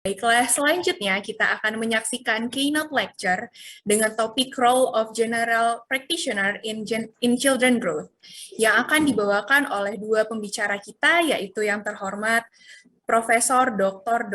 Baiklah, selanjutnya kita akan menyaksikan keynote lecture dengan topik Role of General Practitioner in Children Growth yang akan dibawakan oleh dua pembicara kita, yaitu yang terhormat Profesor Dr.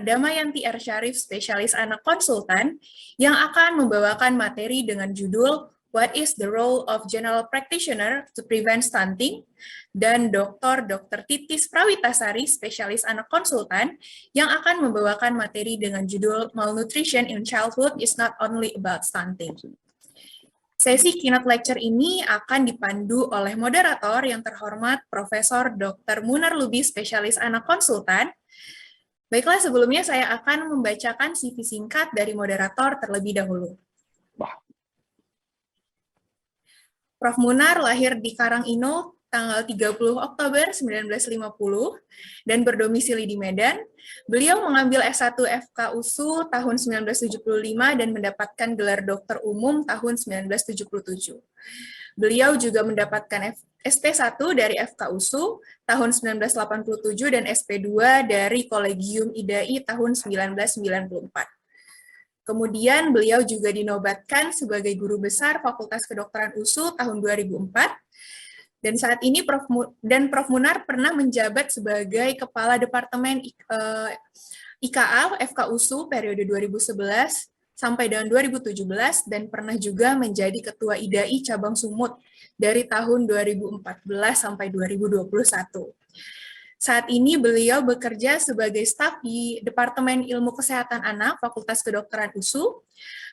Damayanti R. Syarif, spesialis anak konsultan, yang akan membawakan materi dengan judul What is the Role of General Practitioner to Prevent Stunting? Dan Dr. Titis Prawitasari, spesialis anak konsultan, yang akan membawakan materi dengan judul Malnutrition in Childhood is not only about stunting. Sesi keynote lecture ini akan dipandu oleh moderator yang terhormat Profesor Dr. Munar Lubis, spesialis anak konsultan. Baiklah, sebelumnya saya akan membacakan CV singkat dari moderator terlebih dahulu. Prof. Munar lahir di Karangino tanggal 30 Oktober 1950 dan berdomisili di Medan. Beliau mengambil S1 FKUSU tahun 1975 dan mendapatkan gelar dokter umum tahun 1977. Beliau juga mendapatkan SP1 dari FKUSU tahun 1987 dan SP2 dari Kolegium IDAI tahun 1994. Kemudian beliau juga dinobatkan sebagai guru besar Fakultas Kedokteran USU tahun 2004. Dan saat ini Prof. Munar pernah menjabat sebagai Kepala Departemen IKA FKUSU periode 2011 sampai dengan 2017 dan pernah juga menjadi Ketua IDAI Cabang Sumut dari tahun 2014 sampai 2021. Saat ini beliau bekerja sebagai staf di Departemen Ilmu Kesehatan Anak Fakultas Kedokteran USU.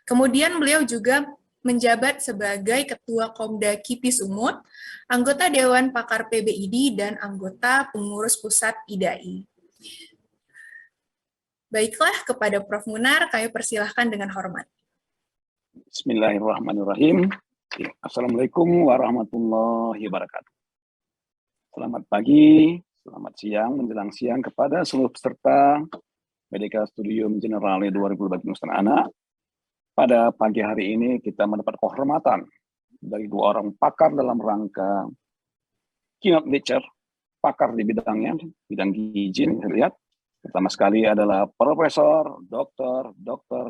Kemudian beliau juga menjabat sebagai Ketua Komda KIPI Sumut, anggota Dewan Pakar PBID, dan anggota pengurus pusat IDAI. Baiklah, kepada Prof. Munar, kami persilahkan dengan hormat. Bismillahirrahmanirrahim. Assalamualaikum warahmatullahi wabarakatuh. Selamat pagi, selamat siang, menjelang siang kepada seluruh peserta Medical Studium Generale 2020 Anak. Pada pagi hari ini kita mendapat kehormatan dari dua orang pakar dalam rangka keynote lecture, pakar di bidangnya, bidang gizi. Lihat, pertama sekali adalah Profesor Dr.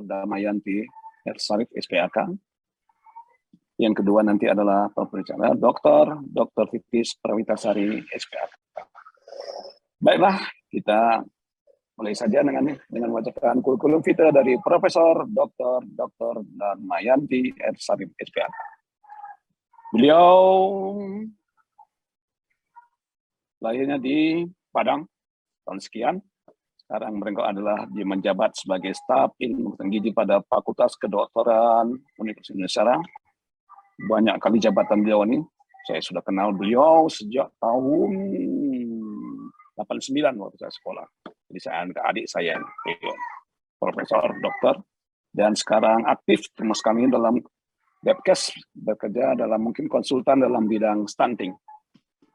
Damayanti R. Syarif, SPAK. Yang kedua nanti adalah pembicara Dr. Titis Prawitasari, SPAK. Baiklah, kita mulai saja dengan membacakan kurikulum vitae dari Profesor Dr. Damayanti R. Syarif, SPAK. Beliau lahirnya di Padang tahun sekian. Sekarang mereka adalah dia menjabat sebagai staf ilmu gizi pada Fakultas Kedokteran Universitas Indonesia. Banyak kali jabatan beliau ini. Saya sudah kenal beliau sejak tahun 89 waktu saya sekolah. Jadi saya adik saya, Profesor Dokter, dan sekarang aktif terus kami dalam Depkes, bekerja dalam mungkin konsultan dalam bidang stunting.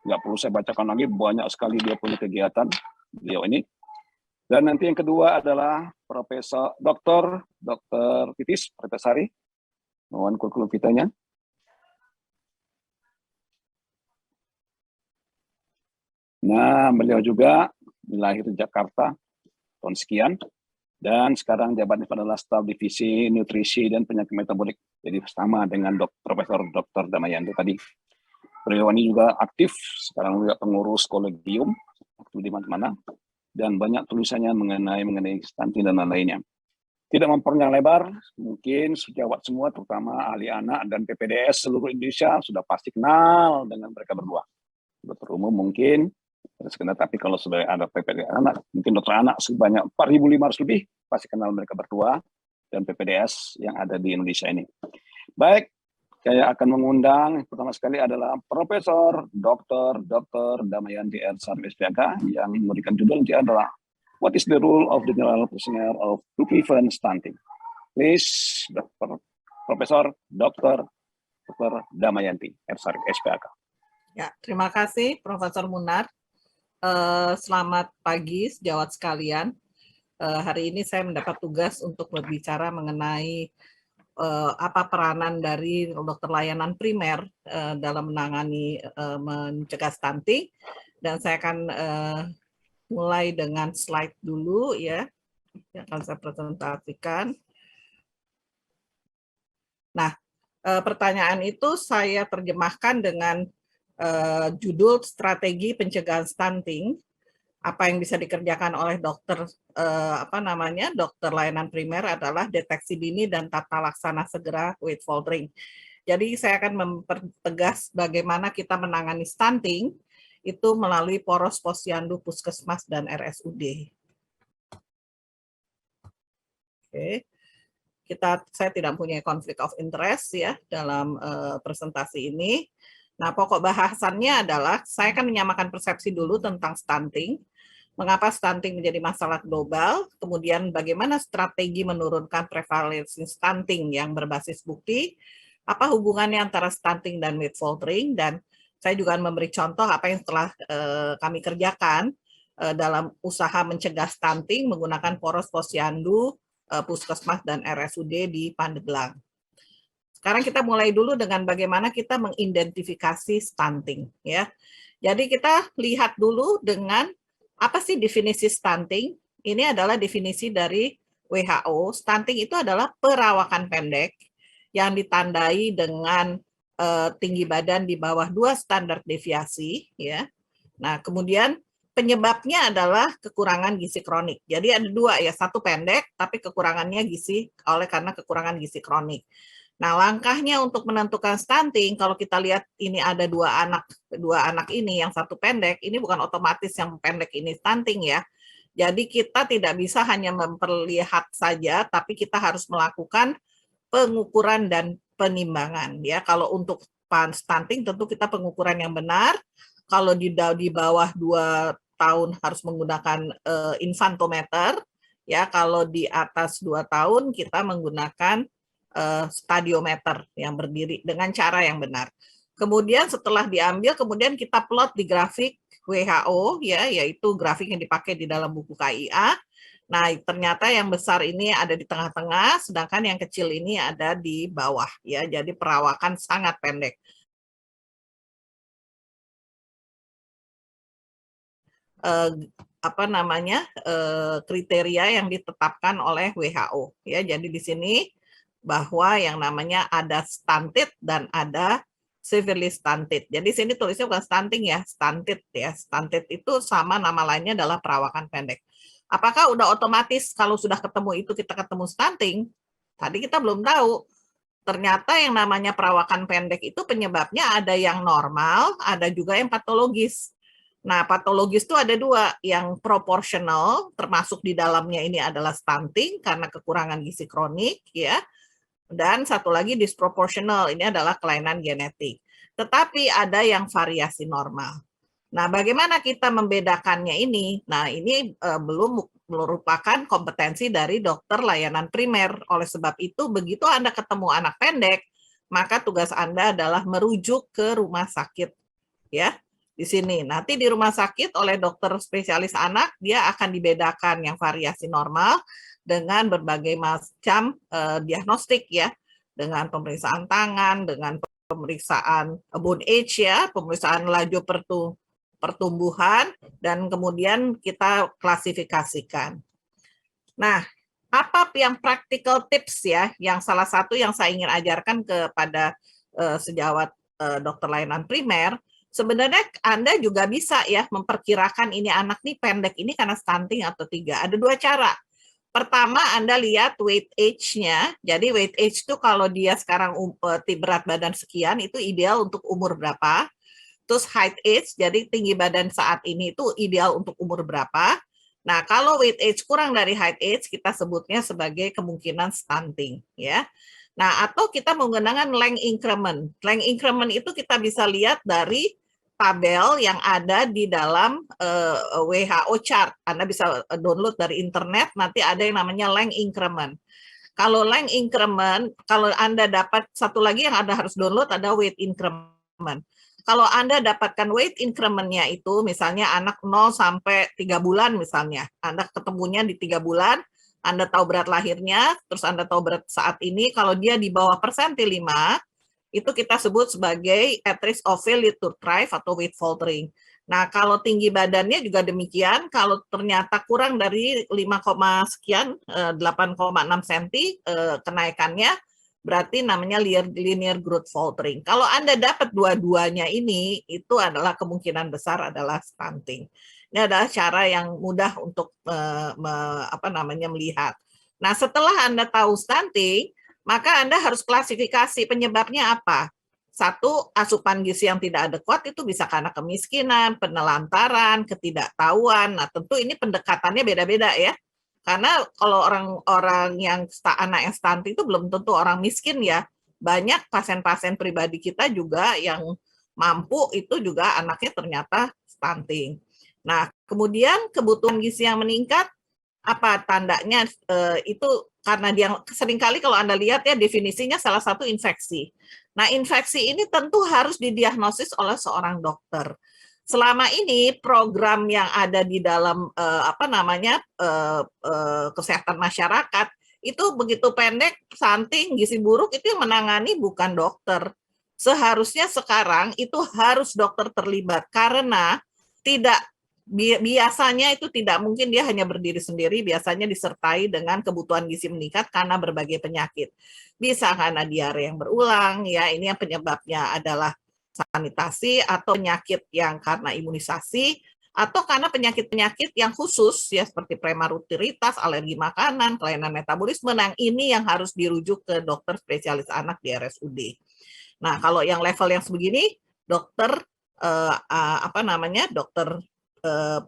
Nggak perlu saya bacakan lagi, banyak sekali dia punya kegiatan beliau ini. Dan nanti yang kedua adalah Profesor Dr. Titis Prawitasari. Mohon kurikulum vitae-nya. Nah, beliau juga lahir di Jakarta tahun sekian, dan sekarang jabatannya adalah staf divisi nutrisi dan penyakit metabolik. Jadi sama dengan Profesor Dr. Damayanti tadi. Beliau ini juga aktif, sekarang juga pengurus kolegium, waktu di mana-mana, dan banyak tulisannya mengenai stunting dan lain-lainnya. Tidak memperpanjang lebar, mungkin sejawat semua, terutama ahli anak dan PPDS seluruh Indonesia, sudah pasti kenal dengan mereka berdua. Dokter umum mungkin, tapi kalau sudah ada PPDS anak, mungkin dokter anak sebanyak 4.500 lebih, pasti kenal mereka berdua, dan PPDS yang ada di Indonesia ini. Baik, saya akan mengundang, pertama sekali adalah Profesor Dr. Damayanti R. Syarif, SPAK, yang memberikan judul dia adalah What is the role of the general practitioner of to prevent stunting? Please, Profesor Dr. Damayanti R. Syarif, SPAK. Ya, terima kasih Profesor Munar. Selamat pagi sejawat sekalian. Hari ini saya mendapat tugas untuk berbicara mengenai apa peranan dari dokter layanan primer dalam menangani mencegah stunting, dan saya akan mulai dengan slide dulu ya. yang akan saya presentasikan. Nah, pertanyaan itu saya terjemahkan dengan judul strategi pencegahan stunting, apa yang bisa dikerjakan oleh dokter dokter layanan primer adalah deteksi dini dan tata laksana segera weight faltering. Jadi saya akan mempertegas bagaimana kita menangani stunting itu melalui poros posyandu puskesmas dan RSUD. Oke. Saya tidak punya konflik of interest ya dalam presentasi ini. Nah, pokok bahasannya adalah saya akan menyamakan persepsi dulu tentang stunting, mengapa stunting menjadi masalah global, kemudian bagaimana strategi menurunkan prevalensi stunting yang berbasis bukti, apa hubungannya antara stunting dan weight faltering, dan saya juga memberi contoh apa yang telah kami kerjakan dalam usaha mencegah stunting menggunakan poros posyandu, puskesmas dan RSUD di Pandeglang. Sekarang kita mulai dulu dengan bagaimana kita mengidentifikasi stunting ya. Jadi kita lihat dulu dengan apa sih definisi stunting? Ini adalah definisi dari WHO. Stunting itu adalah perawakan pendek yang ditandai dengan tinggi badan di bawah 2 standar deviasi ya. Nah, kemudian penyebabnya adalah kekurangan gizi kronik. Jadi ada dua ya, satu pendek tapi kekurangannya gizi karena kekurangan gizi kronik. Nah, langkahnya untuk menentukan stunting, kalau kita lihat ini ada dua anak ini, yang satu pendek, ini bukan otomatis yang pendek ini stunting ya. Jadi kita tidak bisa hanya memperlihat saja, tapi kita harus melakukan pengukuran dan penimbangan ya. Kalau untuk stunting tentu kita pengukuran yang benar. Kalau di bawah 2 tahun harus menggunakan infantometer ya. Kalau di atas 2 tahun kita menggunakan stadiometer yang berdiri dengan cara yang benar. Kemudian setelah diambil, kemudian kita plot di grafik WHO ya, yaitu grafik yang dipakai di dalam buku KIA. Nah, ternyata yang besar ini ada di tengah-tengah, sedangkan yang kecil ini ada di bawah ya. Jadi perawakan sangat pendek. Kriteria yang ditetapkan oleh WHO ya. Jadi di sini bahwa yang namanya ada stunted dan ada severely stunted. Jadi sini tulisnya bukan stunting ya, stunted ya. Stunted itu sama nama lainnya adalah perawakan pendek. Apakah udah otomatis kalau sudah ketemu itu kita ketemu stunting? Tadi kita belum tahu. Ternyata yang namanya perawakan pendek itu penyebabnya ada yang normal, ada juga yang patologis. Nah, patologis itu ada dua, yang proporsional, termasuk di dalamnya ini adalah stunting karena kekurangan gizi kronik, ya. Dan satu lagi disproportional, ini adalah kelainan genetik. Tetapi ada yang variasi normal. Nah, bagaimana kita membedakannya ini? Nah, ini belum merupakan kompetensi dari dokter layanan primer. Oleh sebab itu, begitu Anda ketemu anak pendek, maka tugas Anda adalah merujuk ke rumah sakit, ya. Di sini nanti di rumah sakit oleh dokter spesialis anak dia akan dibedakan yang variasi normal dengan berbagai macam diagnostik ya, dengan pemeriksaan tangan, dengan pemeriksaan bone age ya, pemeriksaan laju pertumbuhan, dan kemudian kita klasifikasikan. Nah, apa yang practical tips ya, yang salah satu yang saya ingin ajarkan kepada sejawat dokter layanan primer, sebenarnya Anda juga bisa ya memperkirakan ini anak nih pendek ini karena stunting atau tidak. Ada dua cara. Pertama, Anda lihat weight age-nya. Jadi weight age itu kalau dia sekarang berat badan sekian, itu ideal untuk umur berapa. Terus height age, jadi tinggi badan saat ini itu ideal untuk umur berapa. Nah, kalau weight age kurang dari height age, kita sebutnya sebagai kemungkinan stunting. Ya. Nah, atau kita menggunakan length increment. Length increment itu kita bisa lihat dari tabel yang ada di dalam WHO chart. Anda bisa download dari internet, nanti ada yang namanya length increment. Kalau length increment, kalau Anda dapat satu lagi yang Anda harus download ada weight increment. Kalau Anda dapatkan weight increment-nya itu, misalnya anak 0 sampai 3 bulan misalnya, Anda ketemunya di 3 bulan, Anda tahu berat lahirnya, terus Anda tahu berat saat ini, kalau dia di bawah persentil 5, itu kita sebut sebagai at risk of failure to thrive atau weight faltering. Nah, kalau tinggi badannya juga demikian, kalau ternyata kurang dari 5, sekian, 8,6 cm kenaikannya, berarti namanya linear growth faltering. Kalau Anda dapat dua-duanya ini, itu adalah kemungkinan besar adalah stunting. Ini adalah cara yang mudah untuk melihat. Nah, setelah Anda tahu stunting, maka Anda harus klasifikasi penyebabnya apa. Satu, asupan gizi yang tidak adekuat itu bisa karena kemiskinan, penelantaran, ketidaktahuan. Nah, tentu ini pendekatannya beda-beda ya. Karena kalau orang-orang anak yang stunting itu belum tentu orang miskin ya. Banyak pasien-pasien pribadi kita juga yang mampu itu juga anaknya ternyata stunting. Nah, kemudian kebutuhan gizi yang meningkat, apa tandanya? Itu karena dia seringkali kalau Anda lihat ya definisinya salah satu infeksi. Nah, infeksi ini tentu harus didiagnosis oleh seorang dokter. Selama ini program yang ada di dalam kesehatan masyarakat itu begitu pendek, stunting, gizi buruk itu yang menangani bukan dokter. Seharusnya sekarang itu harus dokter terlibat karena tidak biasanya itu tidak mungkin dia hanya berdiri sendiri, biasanya disertai dengan kebutuhan gizi meningkat karena berbagai penyakit. Bisa karena diare yang berulang, ya ini yang penyebabnya adalah sanitasi atau penyakit yang karena imunisasi atau karena penyakit-penyakit yang khusus ya seperti premarutiritas, alergi makanan, kelainan metabolisme. Nah, ini yang harus dirujuk ke dokter spesialis anak di RSUD. Nah, kalau yang level yang sebegini, dokter dokter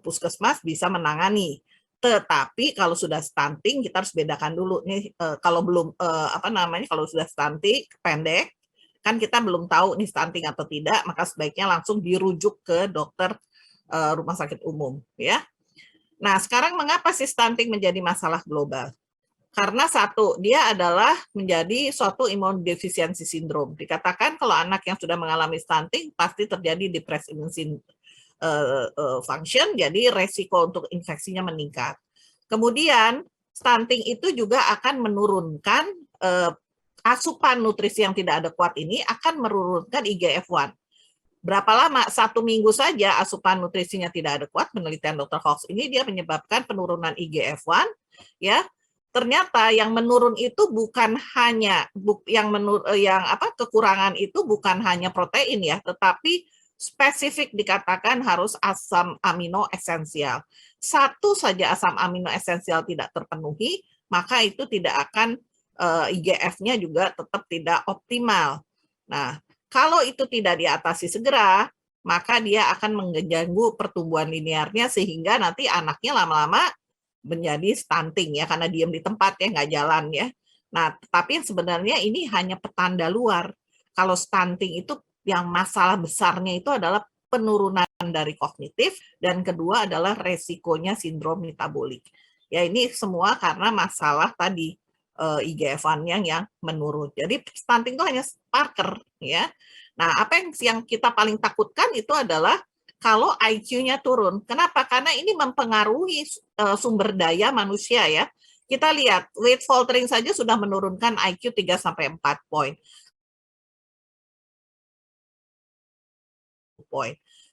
puskesmas bisa menangani. Tetapi kalau sudah stunting kita harus bedakan dulu nih kalau belum kalau sudah stunting pendek kan kita belum tahu nih stunting atau tidak, maka sebaiknya langsung dirujuk ke dokter rumah sakit umum ya. Nah, sekarang mengapa sih stunting menjadi masalah global? Karena satu, dia adalah menjadi suatu immunodeficiency syndrome. Dikatakan kalau anak yang sudah mengalami stunting pasti terjadi depressed immune function, jadi resiko untuk infeksinya meningkat. Kemudian stunting itu juga akan menurunkan asupan nutrisi yang tidak adekuat ini akan menurunkan IGF-1. Berapa lama? 1 minggu saja asupan nutrisinya tidak adekuat, penelitian Dr. Hawks ini dia menyebabkan penurunan IGF-1 ya. Ternyata yang menurun itu bukan hanya kekurangan itu bukan hanya protein ya, tetapi spesifik dikatakan harus asam amino esensial. Satu saja asam amino esensial tidak terpenuhi, maka itu tidak akan IGF-nya juga tetap tidak optimal. Nah, kalau itu tidak diatasi segera, maka dia akan mengganggu pertumbuhan linearnya sehingga nanti anaknya lama-lama menjadi stunting ya karena diam di tempat ya nggak jalan ya. Nah, tapi yang sebenarnya ini hanya petanda luar. Kalau stunting itu yang masalah besarnya itu adalah penurunan dari kognitif dan kedua adalah resikonya sindrom metabolik. Ya ini semua karena masalah tadi IGF-1 yang menurun. Jadi stunting itu hanya marker ya. Nah, apa yang kita paling takutkan itu adalah kalau IQ-nya turun. Kenapa? Karena ini mempengaruhi sumber daya manusia ya. Kita lihat weight faltering saja sudah menurunkan IQ 3-4 poin.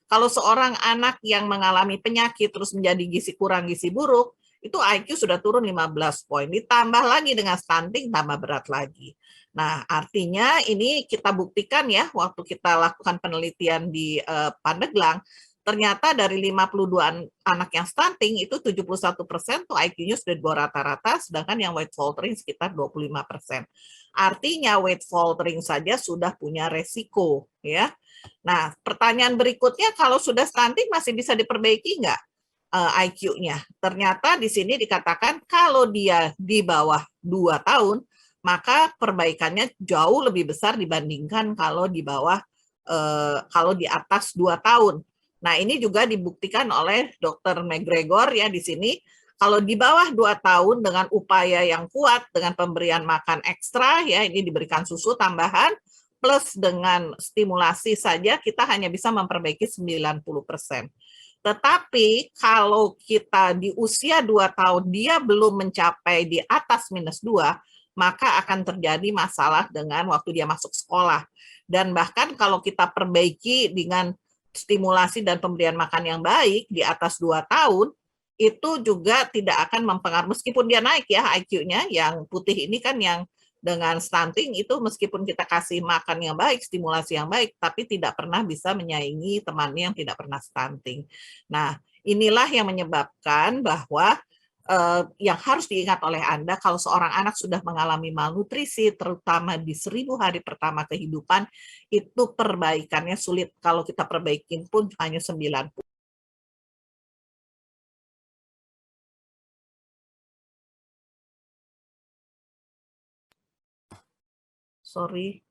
Kalau seorang anak yang mengalami penyakit terus menjadi gizi kurang, gizi buruk, itu IQ sudah turun 15 poin. Ditambah lagi dengan stunting, tambah berat lagi. Nah, artinya ini kita buktikan ya, waktu kita lakukan penelitian di Pandeglang, ternyata dari 52 anak yang stunting, itu 71% tuh IQ-nya sudah di bawah rata-rata, sedangkan yang weight faltering sekitar 25%. Artinya weight faltering saja sudah punya resiko ya. Nah, pertanyaan berikutnya, kalau sudah stunting masih bisa diperbaiki nggak IQ-nya? Ternyata di sini dikatakan kalau dia di bawah 2 tahun, maka perbaikannya jauh lebih besar dibandingkan kalau di bawah kalau di atas 2 tahun. Nah, ini juga dibuktikan oleh Dr. McGregor ya di sini. Kalau di bawah 2 tahun dengan upaya yang kuat, dengan pemberian makan ekstra, ya ini diberikan susu tambahan, plus dengan stimulasi saja kita hanya bisa memperbaiki 90%. Tetapi kalau kita di usia 2 tahun dia belum mencapai di atas -2, maka akan terjadi masalah dengan waktu dia masuk sekolah. Dan bahkan kalau kita perbaiki dengan stimulasi dan pemberian makan yang baik di atas 2 tahun, itu juga tidak akan mempengaruhi, meskipun dia naik ya IQ-nya, yang putih ini kan yang dengan stunting itu meskipun kita kasih makan yang baik, stimulasi yang baik, tapi tidak pernah bisa menyaingi temannya yang tidak pernah stunting. Nah, inilah yang menyebabkan bahwa yang harus diingat oleh Anda kalau seorang anak sudah mengalami malnutrisi, terutama di 1000 hari pertama kehidupan, itu perbaikannya sulit. Kalau kita perbaikin pun hanya 90. Sorry.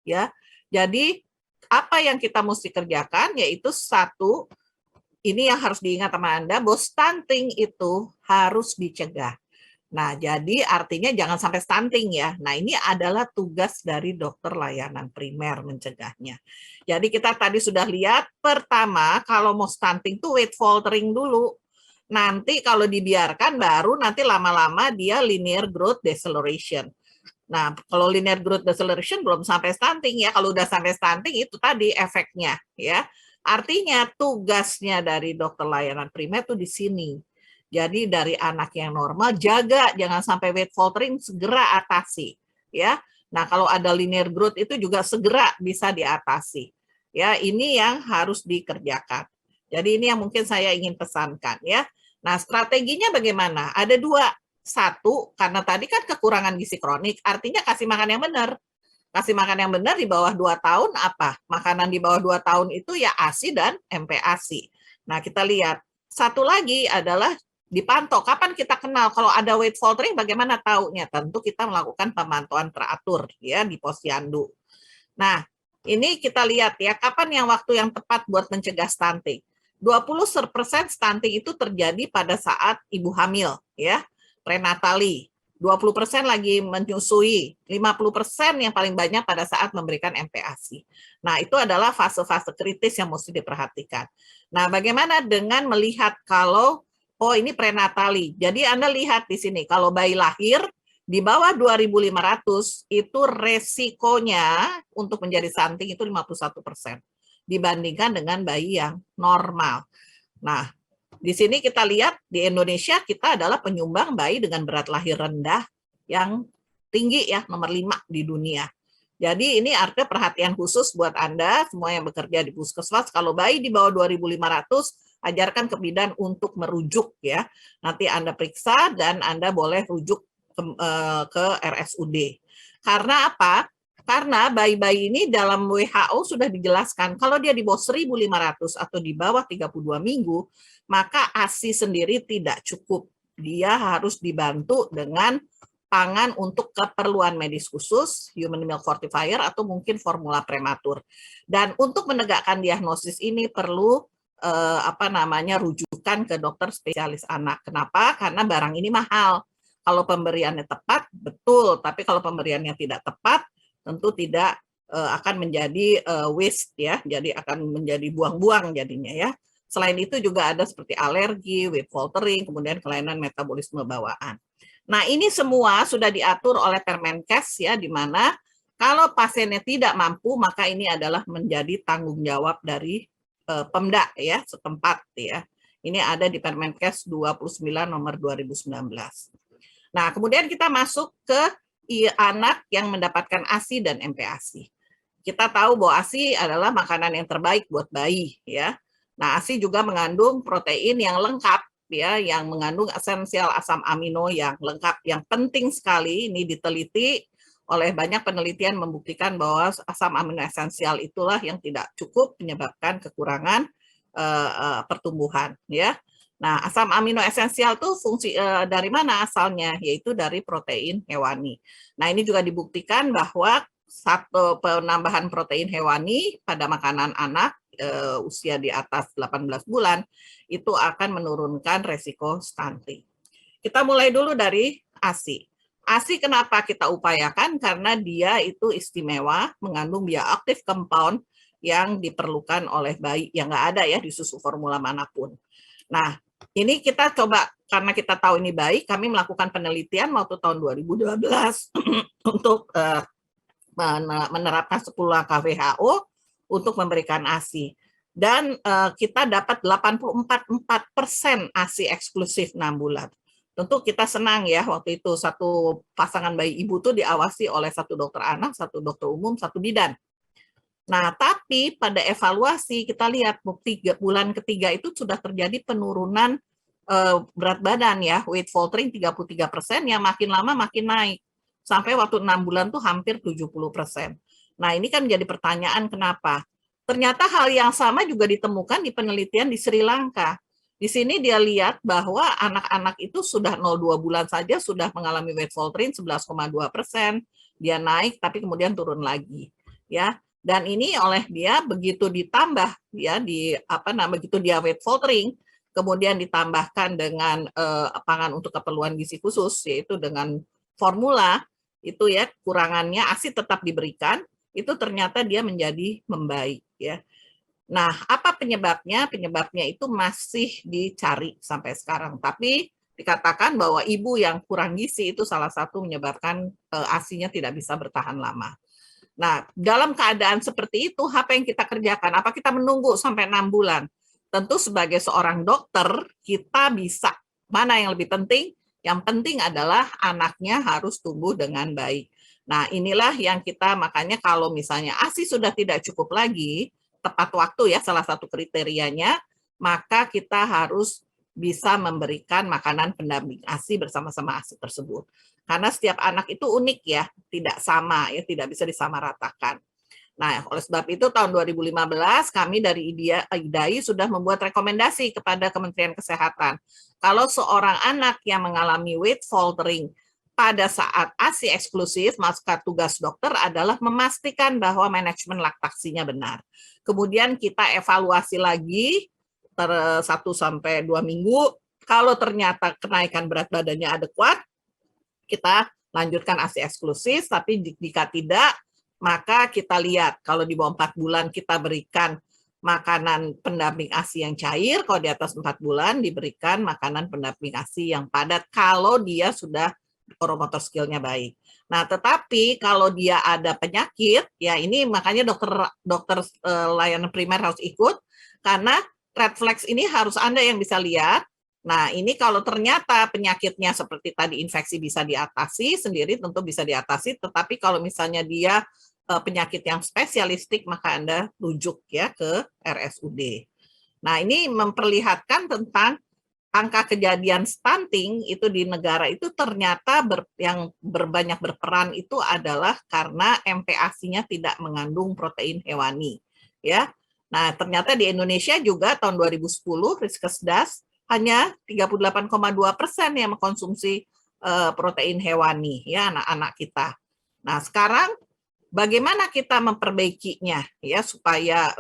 Ya, jadi apa yang kita mesti kerjakan yaitu satu, ini yang harus diingat sama Anda, bahwa stunting itu harus dicegah. Nah, jadi artinya jangan sampai stunting ya. Nah, ini adalah tugas dari dokter layanan primer mencegahnya. Jadi kita tadi sudah lihat, pertama kalau mau stunting tuh weight faltering dulu. Nanti kalau dibiarkan baru nanti lama-lama dia linear growth deceleration. Nah, kalau linear growth deceleration belum sampai stunting ya. Kalau udah sampai stunting itu tadi efeknya ya. Artinya tugasnya dari dokter layanan primer tuh di sini. Jadi dari anak yang normal jaga jangan sampai weight faltering, segera atasi ya. Nah, kalau ada linear growth itu juga segera bisa diatasi. Ya, ini yang harus dikerjakan. Jadi ini yang mungkin saya ingin pesankan ya. Nah, strateginya bagaimana? Ada dua. Satu, karena tadi kan kekurangan gizi kronik, artinya kasih makan yang benar. Kasih makan yang benar di bawah 2 tahun apa? Makanan di bawah 2 tahun itu ya ASI dan MPASI. Nah, kita lihat. Satu lagi adalah dipantau. Kapan kita kenal kalau ada weight faltering, bagaimana taunya? Tentu kita melakukan pemantauan teratur ya di posyandu. Nah, ini kita lihat ya, kapan yang waktu yang tepat buat mencegah stunting. 20% stunting itu terjadi pada saat ibu hamil ya, prenatali. 20% lagi menyusui, 50% yang paling banyak pada saat memberikan MPASI. Nah, itu adalah fase-fase kritis yang mesti diperhatikan. Nah, bagaimana dengan melihat kalau, oh ini prenatali. Jadi Anda lihat di sini, kalau bayi lahir, di bawah 2.500 itu resikonya untuk menjadi stunting itu 51% dibandingkan dengan bayi yang normal. Nah, di sini kita lihat di Indonesia kita adalah penyumbang bayi dengan berat lahir rendah yang tinggi ya, nomor 5 di dunia. Jadi ini artinya perhatian khusus buat Anda semua yang bekerja di puskesmas, kalau bayi di bawah 2.500 ajarkan ke bidan untuk merujuk ya. Nanti Anda periksa dan Anda boleh rujuk ke RSUD. Karena apa? Karena bayi-bayi ini dalam WHO sudah dijelaskan kalau dia di bawah 1.500 atau di bawah 32 minggu, maka ASI sendiri tidak cukup. Dia harus dibantu dengan pangan untuk keperluan medis khusus, human milk fortifier, atau mungkin formula prematur. Dan untuk menegakkan diagnosis ini perlu rujukan ke dokter spesialis anak. Kenapa? Karena barang ini mahal. Kalau pemberiannya tepat, betul. Tapi kalau pemberiannya tidak tepat, tentu tidak akan menjadi waste ya, jadi akan menjadi buang-buang jadinya ya. Selain itu juga ada seperti alergi, weight faltering, kemudian kelainan metabolisme bawaan. Nah, ini semua sudah diatur oleh Permenkes ya, di mana kalau pasiennya tidak mampu, maka ini adalah menjadi tanggung jawab dari Pemda ya, setempat ya. Ini ada di Permenkes 29 nomor 2019. Nah, kemudian kita masuk ke anak yang mendapatkan ASI dan MPASI. Kita tahu bahwa ASI adalah makanan yang terbaik buat bayi ya. Nah, ASI juga mengandung protein yang lengkap ya, yang mengandung esensial asam amino yang lengkap, yang penting sekali. Ini diteliti oleh banyak penelitian membuktikan bahwa asam amino esensial itulah yang tidak cukup menyebabkan kekurangan pertumbuhan ya. Nah, asam amino esensial itu fungsi dari mana asalnya? Yaitu dari protein hewani. Nah, ini juga dibuktikan bahwa satu penambahan protein hewani pada makanan anak usia di atas 18 bulan itu akan menurunkan resiko stunting. Kita mulai dulu dari ASI. ASI kenapa kita upayakan? Karena dia itu istimewa, mengandung bioaktif compound yang diperlukan oleh bayi, yang nggak ada ya di susu formula manapun. Nah, ini kita coba, karena kita tahu ini baik, kami melakukan penelitian waktu tahun 2012 untuk menerapkan 10 langkah WHO untuk memberikan ASI. Dan kita dapat 84,4% ASI eksklusif 6 bulan. Tentu kita senang ya, waktu itu satu pasangan bayi ibu tuh diawasi oleh satu dokter anak, satu dokter umum, satu bidan. Nah, tapi pada evaluasi kita lihat bulan ketiga itu sudah terjadi penurunan berat badan ya, weight faltering 33%, yang makin lama makin naik. Sampai waktu 6 bulan tuh hampir 70%. Nah, ini kan menjadi pertanyaan kenapa. Ternyata hal yang sama juga ditemukan di penelitian di Sri Lanka. Di sini dia lihat bahwa anak-anak itu sudah 0,2 bulan saja sudah mengalami weight faltering 11,2%, dia naik tapi kemudian turun lagi. Ya, dan ini oleh dia begitu ditambah ya begitu dia weight faltering, kemudian ditambahkan dengan pangan untuk keperluan gizi khusus, yaitu dengan formula itu ya, kurangannya ASI tetap diberikan, itu ternyata dia menjadi membaik ya. Nah, apa penyebabnya? Penyebabnya itu masih dicari sampai sekarang, tapi dikatakan bahwa ibu yang kurang gizi itu salah satu menyebabkan ASI-nya tidak bisa bertahan lama. Nah, dalam keadaan seperti itu, apa yang kita kerjakan? Apa kita menunggu sampai 6 bulan? Tentu sebagai seorang dokter, kita bisa. Mana yang lebih penting? Yang penting adalah anaknya harus tumbuh dengan baik. Nah, inilah yang kita, makanya kalau misalnya ASI sudah tidak cukup lagi, tepat waktu ya, salah satu kriterianya, maka kita harus bisa memberikan makanan pendamping ASI bersama-sama ASI tersebut. Karena setiap anak itu unik ya, tidak sama ya, tidak bisa disamaratakan. Nah, oleh sebab itu tahun 2015 kami dari IDAI sudah membuat rekomendasi kepada Kementerian Kesehatan. Kalau seorang anak yang mengalami weight faltering pada saat ASI eksklusif, maka tugas dokter adalah memastikan bahwa manajemen laktasinya benar. Kemudian kita evaluasi lagi 1 sampai 2 minggu. Kalau ternyata kenaikan berat badannya adekuat, kita lanjutkan ASI eksklusif, tapi jika tidak, maka kita lihat kalau di bawah 4 bulan kita berikan makanan pendamping ASI yang cair, kalau di atas 4 bulan diberikan makanan pendamping ASI yang padat kalau dia sudah oromotor skill-nya baik. Nah, tetapi kalau dia ada penyakit, ya ini makanya dokter layanan primer harus ikut, karena red flags ini harus Anda yang bisa lihat. Nah, ini kalau ternyata penyakitnya seperti tadi infeksi bisa diatasi sendiri, tentu bisa diatasi, tetapi kalau misalnya dia penyakit yang spesialistik, maka Anda rujuk ya ke RSUD. Nah, ini memperlihatkan tentang angka kejadian stunting itu di negara itu ternyata yang banyak berperan itu adalah karena MPASI-nya tidak mengandung protein hewani. Ya, nah ternyata di Indonesia juga tahun 2010 Riskesdas hanya 38,2% yang mengkonsumsi protein hewani ya anak-anak kita. Nah sekarang bagaimana kita memperbaikinya ya supaya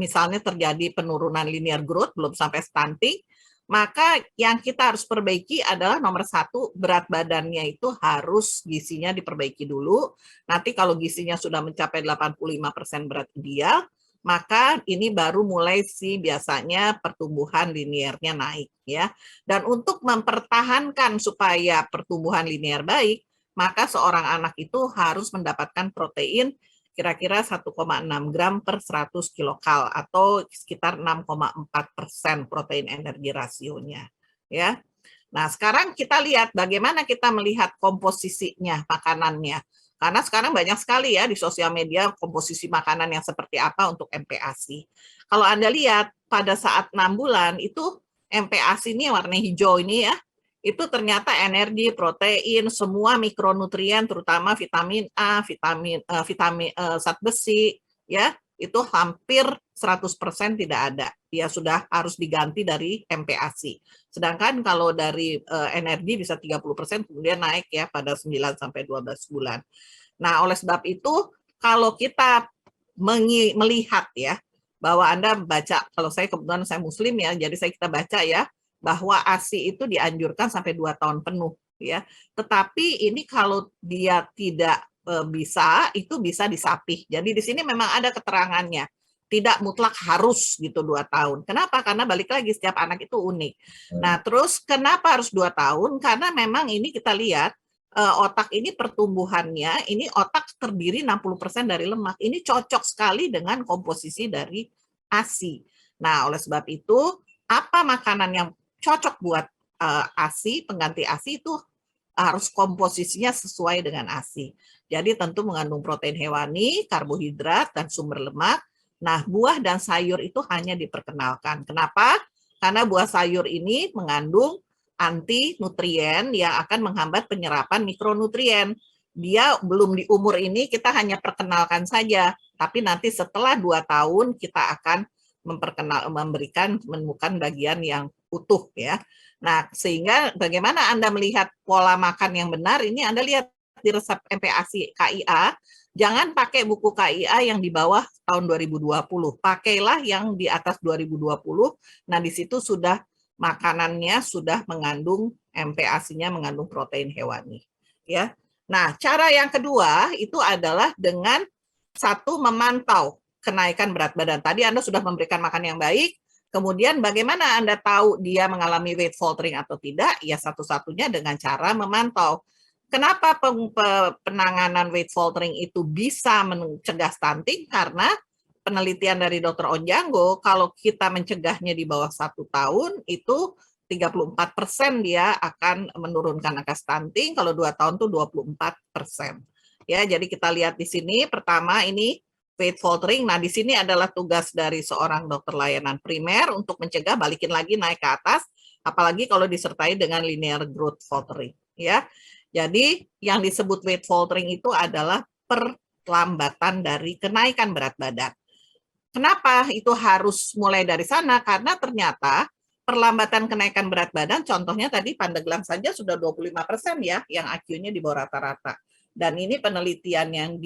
misalnya terjadi penurunan linear growth belum sampai stunting, maka yang kita harus perbaiki adalah nomor 1, berat badannya itu harus gizinya diperbaiki dulu. Nanti kalau gizinya sudah mencapai 85% berat ideal, maka ini baru mulai sih biasanya pertumbuhan linearnya naik ya. Dan untuk mempertahankan supaya pertumbuhan linear baik, maka seorang anak itu harus mendapatkan protein kira-kira 1,6 gram per 100 kilokal atau sekitar 6,4% protein energi rasionya ya. Nah, sekarang kita lihat bagaimana kita melihat komposisinya makanannya. Karena sekarang banyak sekali ya di sosial media komposisi makanan yang seperti apa untuk MPASI. Kalau Anda lihat pada saat 6 bulan itu MPASI ini warna hijau ini ya, itu ternyata energi, protein, semua mikronutrien terutama vitamin A, vitamin zat besi ya, itu hampir 100% tidak ada. Ya sudah harus diganti dari MPASI. Sedangkan kalau dari energi bisa 30% kemudian naik ya pada 9 sampai 12 bulan. Nah, oleh sebab itu kalau kita melihat ya bahwa Anda baca, kalau saya kebetulan saya muslim ya, jadi kita baca ya bahwa ASI itu dianjurkan sampai 2 tahun penuh ya. Tetapi ini kalau dia tidak bisa, itu bisa disapih. Jadi di sini memang ada keterangannya. Tidak mutlak harus gitu 2 tahun. Kenapa? Karena balik lagi setiap anak itu unik. Nah, terus kenapa harus 2 tahun? Karena memang ini kita lihat otak ini pertumbuhannya, ini otak terdiri 60% dari lemak. Ini cocok sekali dengan komposisi dari ASI. Nah, oleh sebab itu, apa makanan yang cocok buat ASI, pengganti ASI itu harus komposisinya sesuai dengan ASI. Jadi tentu mengandung protein hewani, karbohidrat, dan sumber lemak. Nah, buah dan sayur itu hanya diperkenalkan. Kenapa? Karena buah sayur ini mengandung anti nutrien yang akan menghambat penyerapan mikronutrien. Dia belum di umur ini, kita hanya perkenalkan saja. Tapi nanti setelah 2 tahun kita akan menemukan bagian yang utuh ya. Nah, sehingga bagaimana Anda melihat pola makan yang benar, ini Anda lihat di resep MPASI KIA, jangan pakai buku KIA yang di bawah tahun 2020, pakailah yang di atas 2020, nah di situ sudah makanannya sudah mengandung MPASI-nya mengandung protein hewani. Ya. Nah, cara yang kedua itu adalah dengan satu memantau kenaikan berat badan. Tadi Anda sudah memberikan makan yang baik, kemudian bagaimana Anda tahu dia mengalami weight faltering atau tidak? Ya satu-satunya dengan cara memantau. Kenapa penanganan weight faltering itu bisa mencegah stunting? Karena penelitian dari Dr. Onjanggo, kalau kita mencegahnya di bawah 1 tahun, itu 34% dia akan menurunkan angka stunting, kalau 2 tahun itu 24%. Ya, jadi kita lihat di sini, pertama ini weight faltering. Nah, di sini adalah tugas dari seorang dokter layanan primer untuk mencegah, balikin lagi naik ke atas, apalagi kalau disertai dengan linear growth faltering. Ya, jadi yang disebut weight faltering itu adalah perlambatan dari kenaikan berat badan. Kenapa itu harus mulai dari sana? Karena ternyata perlambatan kenaikan berat badan, contohnya tadi Pandeglang saja sudah 25% ya, yang IQ-nya di bawah rata-rata. Dan ini penelitian yang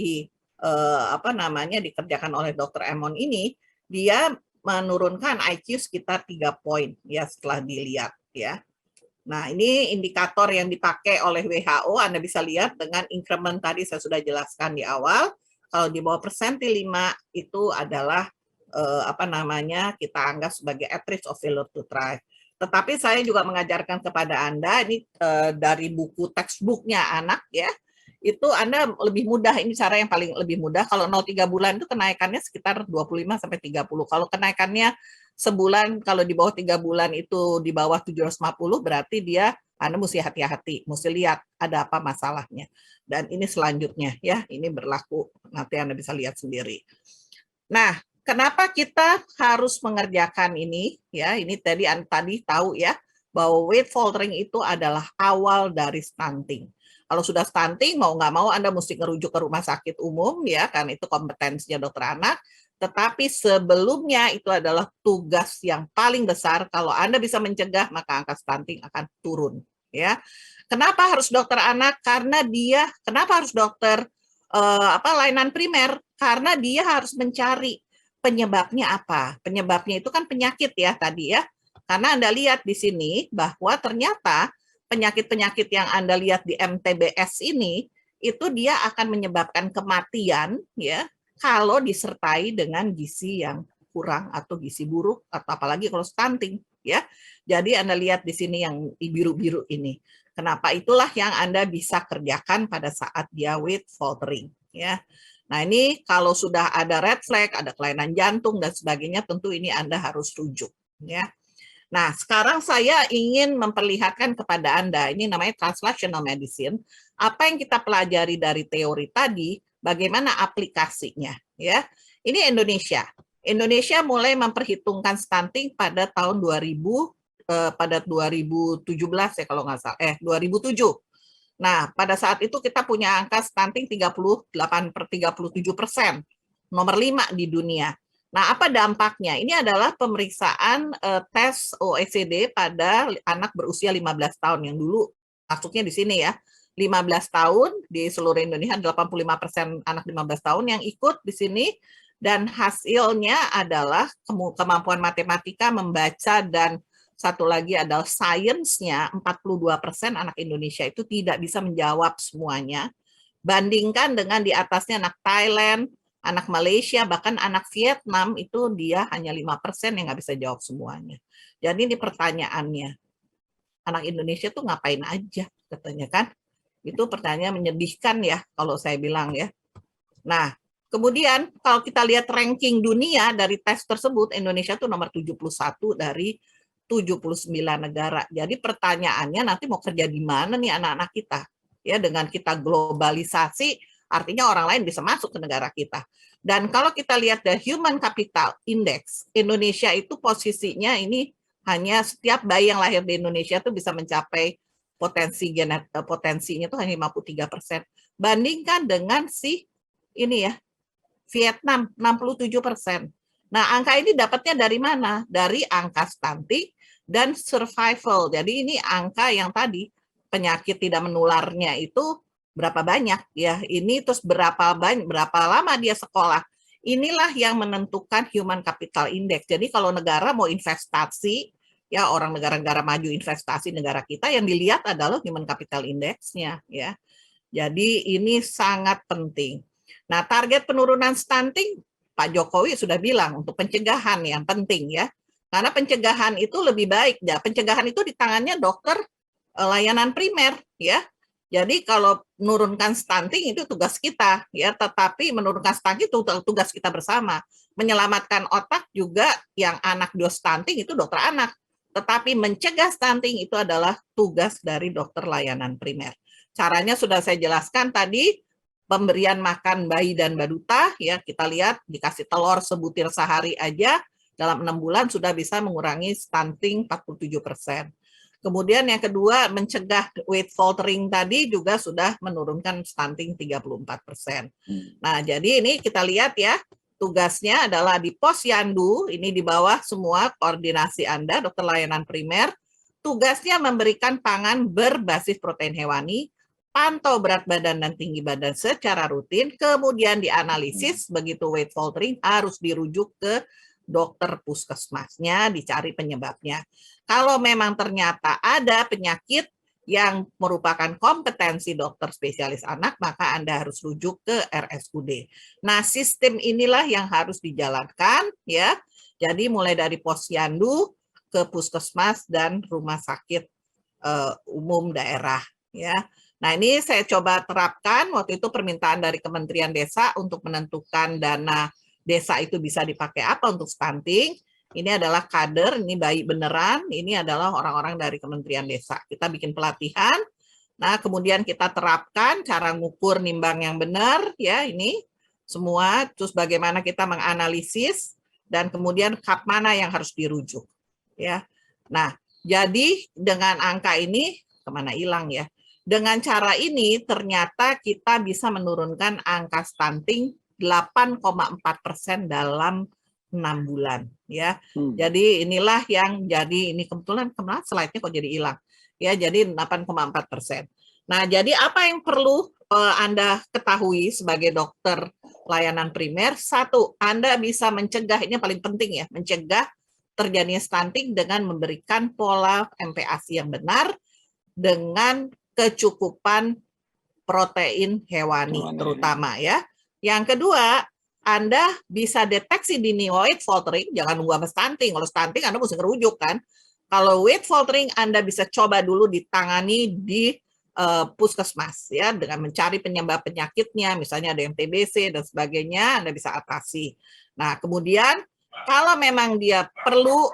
dikerjakan oleh Dr. Emon ini, dia menurunkan IQ sekitar 3 poin ya setelah dilihat ya. Nah, ini indikator yang dipakai oleh WHO, Anda bisa lihat dengan increment tadi saya sudah jelaskan di awal. Kalau di bawah persentil 5 itu adalah kita anggap sebagai at risk of failure to thrive. Tetapi saya juga mengajarkan kepada Anda ini dari buku textbooknya anak ya, itu Anda lebih mudah, ini cara yang paling lebih mudah. Kalau 0,3 bulan itu kenaikannya sekitar 25-30. Kalau kenaikannya sebulan, kalau di bawah 3 bulan itu di bawah 750, berarti dia Anda mesti hati-hati, mesti lihat ada apa masalahnya. Dan ini selanjutnya ya, ini berlaku, nanti Anda bisa lihat sendiri. Nah, kenapa kita harus mengerjakan ini? Ya, ini tadi tahu ya, bahwa weight faltering itu adalah awal dari stunting. Kalau sudah stunting, mau nggak mau Anda mesti ngerujuk ke rumah sakit umum, ya, karena itu kompetensinya dokter anak. Tetapi sebelumnya itu adalah tugas yang paling besar. Kalau Anda bisa mencegah, maka angka stunting akan turun. Ya, kenapa harus dokter anak? Karena kenapa harus dokter layanan primer? Karena dia harus mencari penyebabnya apa. Penyebabnya itu kan penyakit ya tadi ya. Karena Anda lihat di sini bahwa ternyata penyakit-penyakit yang Anda lihat di MTBS ini, itu dia akan menyebabkan kematian ya kalau disertai dengan gizi yang kurang atau gizi buruk, atau apalagi kalau stunting ya. Jadi Anda lihat di sini yang biru-biru ini. Kenapa? Itulah yang Anda bisa kerjakan pada saat dia weight faltering ya. Nah, ini kalau sudah ada red flag, ada kelainan jantung dan sebagainya, tentu ini Anda harus rujuk ya. Nah, sekarang saya ingin memperlihatkan kepada Anda, ini namanya translational medicine, apa yang kita pelajari dari teori tadi, bagaimana aplikasinya. Ya, ini Indonesia. Indonesia mulai memperhitungkan stunting pada tahun 2017 ya kalau nggak salah, 2007. Nah, pada saat itu kita punya angka stunting 38/37%, nomor 5 di dunia. Nah, apa dampaknya? Ini adalah pemeriksaan tes OECD pada anak berusia 15 tahun yang dulu masuknya di sini ya. 15 tahun di seluruh Indonesia, 85% anak 15 tahun yang ikut di sini, dan hasilnya adalah kemampuan matematika, membaca, dan satu lagi adalah sainsnya. 42% anak Indonesia itu tidak bisa menjawab semuanya. Bandingkan dengan di atasnya anak Thailand, anak Malaysia, bahkan anak Vietnam itu dia hanya 5% yang nggak bisa jawab semuanya. Jadi ini pertanyaannya, anak Indonesia tuh ngapain aja katanya kan? Itu pertanyaan menyedihkan ya kalau saya bilang ya. Nah, kemudian kalau kita lihat ranking dunia dari tes tersebut, Indonesia tuh nomor 71 dari 79 negara. Jadi pertanyaannya nanti mau kerja di mana nih anak-anak kita? Ya, dengan kita globalisasi, artinya orang lain bisa masuk ke negara kita. Dan kalau kita lihat the Human Capital Index, Indonesia itu posisinya ini hanya setiap bayi yang lahir di Indonesia itu bisa mencapai potensinya itu hanya 53%. Bandingkan dengan ini ya, Vietnam 67%. Nah, angka ini dapatnya dari mana? Dari angka stunting dan survival. Jadi ini angka yang tadi penyakit tidak menularnya itu berapa banyak ya. Ini terus berapa lama dia sekolah. Inilah yang menentukan Human Capital Index. Jadi kalau negara mau investasi, ya orang negara-negara maju investasi negara kita, yang dilihat adalah Human Capital Index-nya ya. Jadi ini sangat penting. Nah, target penurunan stunting Pak Jokowi sudah bilang untuk pencegahan yang penting ya. Karena pencegahan itu lebih baik ya. Pencegahan itu di tangannya dokter layanan primer ya. Jadi kalau menurunkan stunting itu tugas kita ya, tetapi menurunkan stunting itu tugas kita bersama. Menyelamatkan otak juga yang anak stunting itu dokter anak. Tetapi mencegah stunting itu adalah tugas dari dokter layanan primer. Caranya sudah saya jelaskan tadi, pemberian makan bayi dan baduta, ya kita lihat dikasih telur sebutir sehari aja, dalam 6 bulan sudah bisa mengurangi stunting 47%. Kemudian yang kedua, mencegah weight faltering tadi juga sudah menurunkan stunting 34%. Nah, jadi ini kita lihat ya, tugasnya adalah di Posyandu, ini di bawah semua koordinasi Anda, dokter layanan primer, tugasnya memberikan pangan berbasis protein hewani, pantau berat badan dan tinggi badan secara rutin, kemudian dianalisis, begitu weight faltering harus dirujuk ke dokter puskesmasnya, dicari penyebabnya. Kalau memang ternyata ada penyakit yang merupakan kompetensi dokter spesialis anak, maka Anda harus rujuk ke RSUD. Nah, sistem inilah yang harus dijalankan ya. Jadi mulai dari posyandu ke puskesmas dan rumah sakit umum daerah ya. Nah, ini saya coba terapkan, waktu itu permintaan dari Kementerian Desa untuk menentukan dana desa itu bisa dipakai apa untuk stunting. Ini adalah kader, ini bayi beneran, ini adalah orang-orang dari Kementerian Desa. Kita bikin pelatihan, nah kemudian kita terapkan cara ngukur nimbang yang benar, ya ini semua, terus bagaimana kita menganalisis, dan kemudian kap mana yang harus dirujuk. Ya. Nah, jadi dengan angka ini, kemana hilang ya, dengan cara ini ternyata kita bisa menurunkan angka stunting 8,4% dalam 6 bulan ya. Jadi inilah yang jadi ini kebetulan kemana slide-nya kok jadi hilang. Ya, jadi 8,4%. Nah, jadi apa yang perlu Anda ketahui sebagai dokter layanan primer? Satu, Anda bisa mencegah, ini paling penting ya, mencegah terjadinya stunting dengan memberikan pola MPASI yang benar dengan kecukupan protein hewani terutama ya. Yang kedua, Anda bisa deteksi dini weight faltering, jangan nunggu sama stunting. Kalau stunting Anda mesti ngerujuk kan. Kalau weight faltering Anda bisa coba dulu ditangani di puskesmas ya, dengan mencari penyebab penyakitnya, misalnya ada yang TBC dan sebagainya, Anda bisa atasi. Nah, kemudian kalau memang dia perlu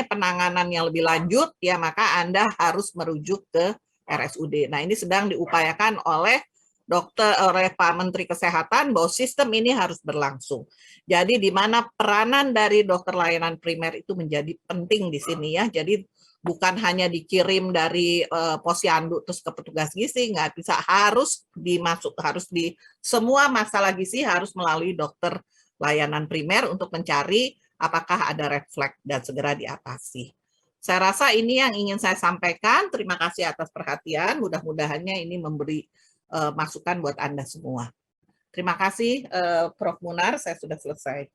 penanganan yang lebih lanjut ya, maka Anda harus merujuk ke RSUD. Nah, ini sedang diupayakan oleh Pak Menteri Kesehatan bahwa sistem ini harus berlangsung. Jadi di mana peranan dari dokter layanan primer itu menjadi penting di sini ya. Jadi bukan hanya dikirim dari posyandu terus ke petugas gizi, nggak bisa, harus di semua masalah gizi harus melalui dokter layanan primer untuk mencari apakah ada red flag dan segera diatasi. Saya rasa ini yang ingin saya sampaikan. Terima kasih atas perhatian. Mudah-mudahannya ini memberi masukan buat Anda semua. Terima kasih, Prof. Munar. Saya sudah selesai.